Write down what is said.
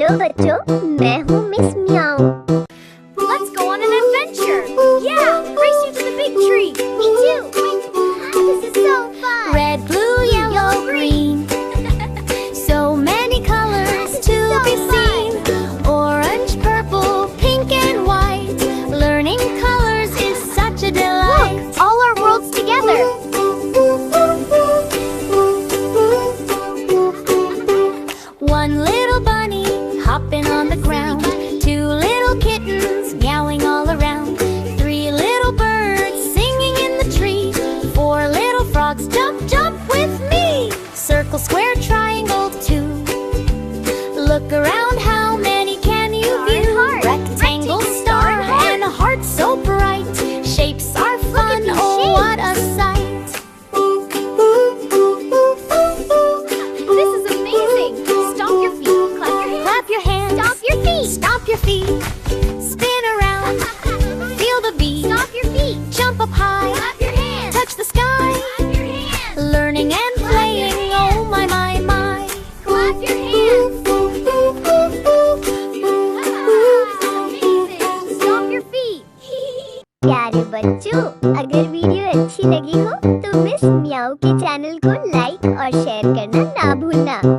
Hello बच्चों, मैं हूँ मिस म्याऊ। Let's go on an adventure. Yeah, race you to the big tree. Me too. This is so fun. Red, blue, yellow, green. So many colors to be seen. Orange, purple, pink and white. Learning colors is such a delight. Look, all our worlds together. One little bunny hopping on the ground. Two little kittens meowing all around. Three little birds singing in the tree. Four little frogs jump, jump with me. Circle, square, triangle, two. Look around, how many can you view? Rectangle, star, and a heart so bright. Shapes are fun, oh what a sight. This is amazing. Stomp your feet, clap your hands, Clap your hands. stomp your feet. Stomp your feet. Spin around. Feel the beat. Stomp your feet, Jump up high. clap your hands, Touch the sky. clap your hands, Learning and playing. Oh my, my, my. clap your hands. Amazing. Stomp your feet. प्यारे बच्चों, अगर video अच्छी लगी हो तो miss म्याऊ के channel को लाइक और शेयर करना ना भूलना।